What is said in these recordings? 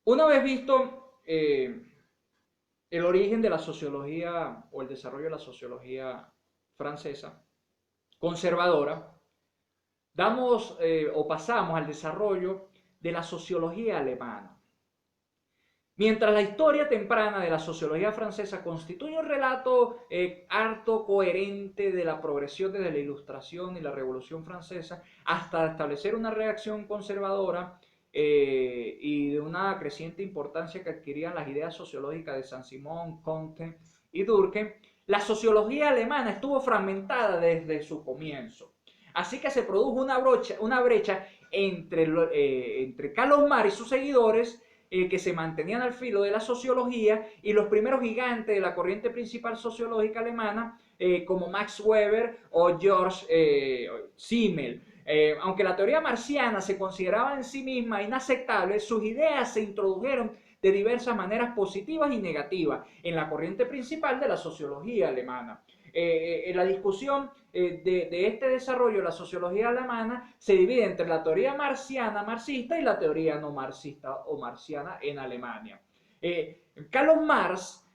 Una vez visto el origen de la sociología o el desarrollo de la sociología francesa, conservadora, damos o pasamos al desarrollo de la sociología alemana. Mientras la historia temprana de la sociología francesa constituye un relato harto coherente de la progresión desde la Ilustración y la Revolución Francesa hasta establecer una reacción conservadora y de una creciente importancia que adquirían las ideas sociológicas de Saint-Simon, Comte y Durkheim, la sociología alemana estuvo fragmentada desde su comienzo. Así que se produjo una brecha entre Carlos Marx y sus seguidores que se mantenían al filo de la sociología y los primeros gigantes de la corriente principal sociológica alemana, como Max Weber o George Simmel. Aunque la teoría marxiana se consideraba en sí misma inaceptable, sus ideas se introdujeron de diversas maneras positivas y negativas en la corriente principal de la sociología alemana. En la discusión de este desarrollo de la sociología alemana se divide entre la teoría marxiana, marxista y la teoría no marxista o marxiana en Alemania. Carlos Marx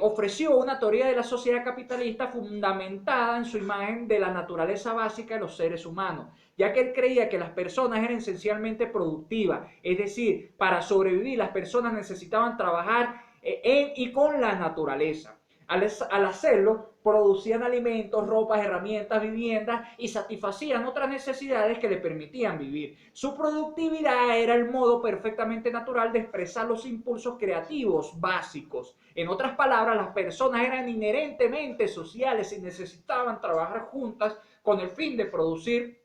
ofreció una teoría de la sociedad capitalista fundamentada en su imagen de la naturaleza básica de los seres humanos, ya que él creía que las personas eran esencialmente productivas, es decir, para sobrevivir las personas necesitaban trabajar en y con la naturaleza. Al hacerlo, producían alimentos, ropas, herramientas, viviendas y satisfacían otras necesidades que le permitían vivir. Su productividad era el modo perfectamente natural de expresar los impulsos creativos básicos. En otras palabras, las personas eran inherentemente sociales y necesitaban trabajar juntas con el fin de producir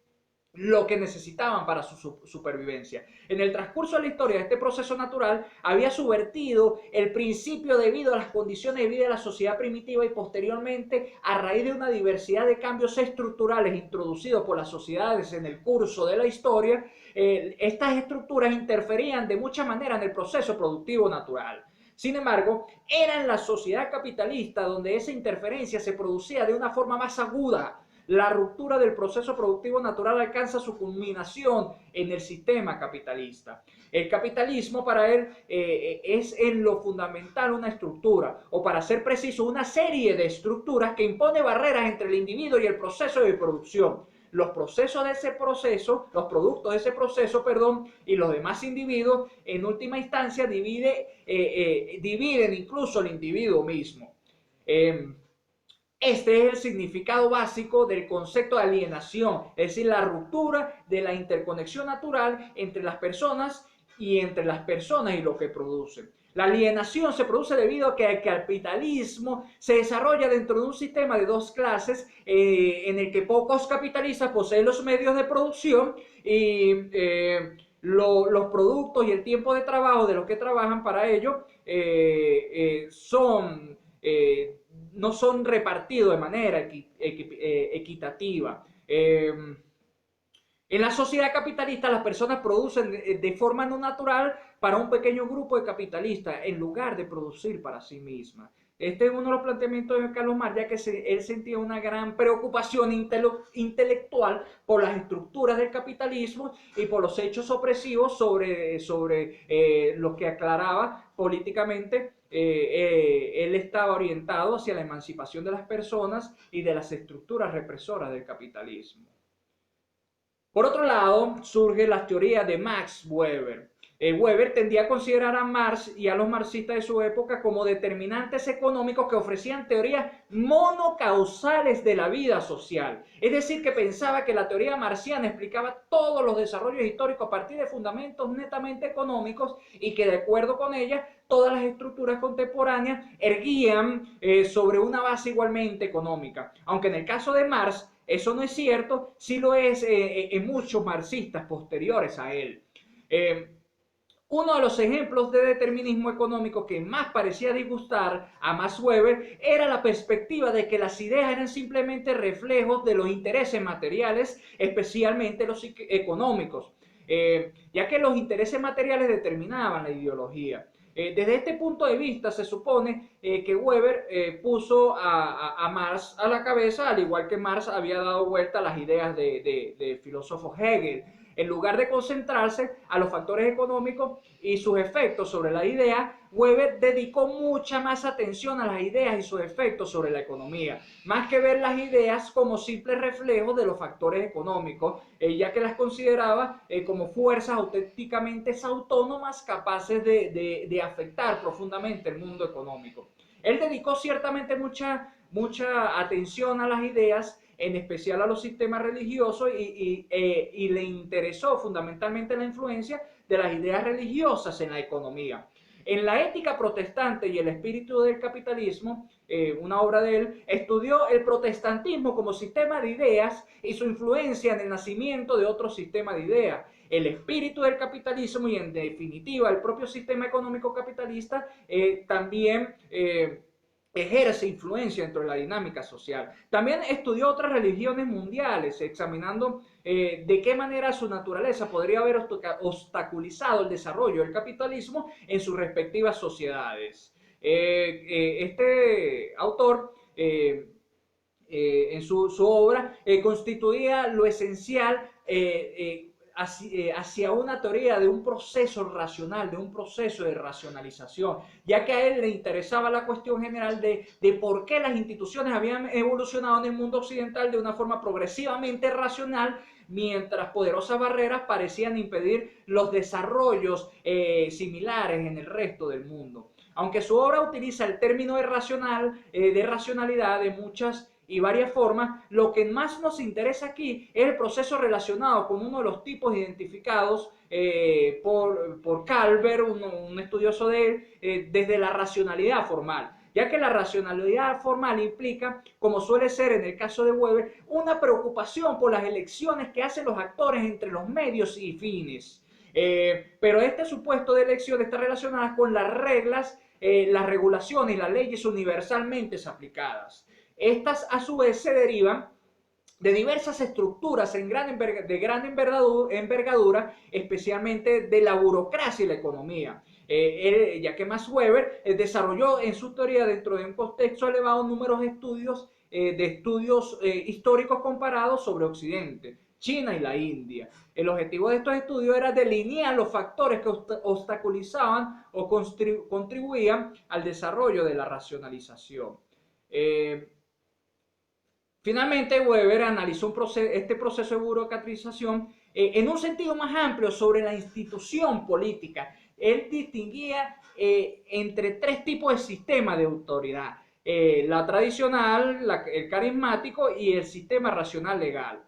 lo que necesitaban para su supervivencia. En el transcurso de la historia, este proceso natural había subvertido el principio debido a las condiciones de vida de la sociedad primitiva y posteriormente, a raíz de una diversidad de cambios estructurales introducidos por las sociedades en el curso de la historia, estas estructuras interferían de muchas maneras en el proceso productivo natural. Sin embargo, era en la sociedad capitalista donde esa interferencia se producía de una forma más aguda. La ruptura del proceso productivo natural alcanza su culminación en el sistema capitalista. El capitalismo para él es en lo fundamental una estructura, o para ser preciso, una serie de estructuras que impone barreras entre el individuo y el proceso de producción. Los procesos de ese proceso, los productos de ese proceso, perdón, y los demás individuos, en última instancia, dividen incluso el individuo mismo. Este es el significado básico del concepto de alienación, es decir, la ruptura de la interconexión natural entre las personas y entre las personas y lo que producen. La alienación se produce debido a que el capitalismo se desarrolla dentro de un sistema de dos clases en el que pocos capitalistas poseen los medios de producción y los productos y el tiempo de trabajo de los que trabajan para ello no son repartidos de manera equitativa. En la sociedad capitalista las personas producen de forma no natural para un pequeño grupo de capitalistas en lugar de producir para sí mismas. Este es uno de los planteamientos de Carlos Marx, ya que él sentía una gran preocupación intelectual por las estructuras del capitalismo y por los hechos opresivos sobre los que aclaraba políticamente. Él estaba orientado hacia la emancipación de las personas y de las estructuras represoras del capitalismo. Por otro lado, surge la teoría de Max Weber. Weber tendía a considerar a Marx y a los marxistas de su época como determinantes económicos que ofrecían teorías monocausales de la vida social. Es decir, que pensaba que la teoría marxiana explicaba todos los desarrollos históricos a partir de fundamentos netamente económicos y que de acuerdo con ella todas las estructuras contemporáneas erguían sobre una base igualmente económica. Aunque en el caso de Marx eso no es cierto, sí lo es en muchos marxistas posteriores a él. Uno de los ejemplos de determinismo económico que más parecía disgustar a Max Weber era la perspectiva de que las ideas eran simplemente reflejos de los intereses materiales, especialmente los económicos, ya que los intereses materiales determinaban la ideología. Desde este punto de vista se supone que Weber puso a Marx a la cabeza, al igual que Marx había dado vuelta a las ideas del filósofo Hegel. En lugar de concentrarse a los factores económicos y sus efectos sobre la idea, Weber dedicó mucha más atención a las ideas y sus efectos sobre la economía, más que ver las ideas como simples reflejos de los factores económicos, ya que las consideraba como fuerzas auténticamente autónomas capaces de afectar profundamente el mundo económico. Él dedicó ciertamente mucha atención a las ideas, en especial a los sistemas religiosos, y le interesó fundamentalmente la influencia de las ideas religiosas en la economía. En la ética protestante y el espíritu del capitalismo, una obra de él, estudió el protestantismo como sistema de ideas y su influencia en el nacimiento de otro sistema de ideas. El espíritu del capitalismo y en definitiva el propio sistema económico capitalista también ejerce influencia dentro de la dinámica social. También estudió otras religiones mundiales, examinando de qué manera su naturaleza podría haber obstaculizado el desarrollo del capitalismo en sus respectivas sociedades. Este autor en su obra constituía lo esencial hacia una teoría de un proceso racional, de un proceso de racionalización, ya que a él le interesaba la cuestión general de por qué las instituciones habían evolucionado en el mundo occidental de una forma progresivamente racional, mientras poderosas barreras parecían impedir los desarrollos similares en el resto del mundo. Aunque su obra utiliza el término de racionalidad de muchas y varias formas, lo que más nos interesa aquí es el proceso relacionado con uno de los tipos identificados por Calvert, un estudioso de él, desde la racionalidad formal, ya que la racionalidad formal implica, como suele ser en el caso de Weber, una preocupación por las elecciones que hacen los actores entre los medios y fines. Pero este supuesto de elección está relacionado con las reglas, las regulaciones y las leyes universalmente aplicadas. Estas a su vez se derivan de diversas estructuras de gran envergadura, especialmente de la burocracia y la economía. Ya que Max Weber desarrolló en su teoría, dentro de un contexto elevado, números de estudios históricos comparados sobre Occidente, China y la India. El objetivo de estos estudios era delinear los factores que obstaculizaban o contribuían al desarrollo de la racionalización. Finalmente, Weber analizó este proceso de burocratización en un sentido más amplio sobre la institución política. Él distinguía entre tres tipos de sistemas de autoridad: la tradicional, el carismático y el sistema racional legal.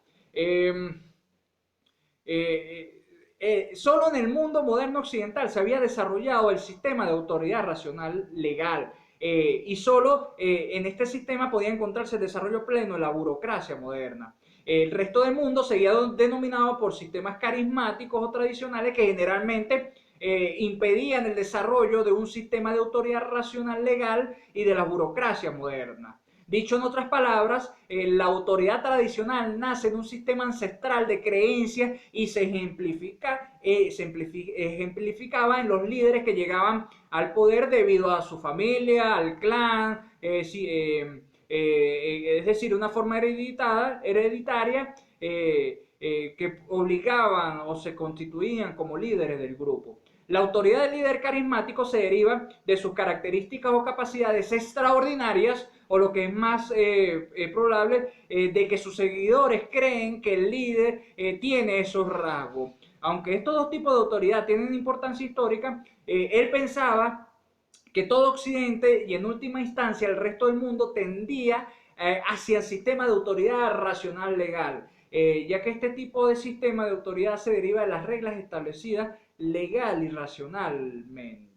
Solo en el mundo moderno occidental se había desarrollado el sistema de autoridad racional legal. Y solo en este sistema podía encontrarse el desarrollo pleno de la burocracia moderna. El resto del mundo seguía denominado por sistemas carismáticos o tradicionales que generalmente impedían el desarrollo de un sistema de autoridad racional legal y de la burocracia moderna. Dicho en otras palabras, la autoridad tradicional nace en un sistema ancestral de creencias y se ejemplificaba en los líderes que llegaban al poder debido a su familia, al clan, es decir, una forma hereditaria que obligaban o se constituían como líderes del grupo. La autoridad del líder carismático se deriva de sus características o capacidades extraordinarias, o lo que es más probable, de que sus seguidores creen que el líder tiene esos rasgos. Aunque estos dos tipos de autoridad tienen importancia histórica, él pensaba que todo Occidente y en última instancia el resto del mundo tendía hacia el sistema de autoridad racional legal, ya que este tipo de sistema de autoridad se deriva de las reglas establecidas legal y racionalmente.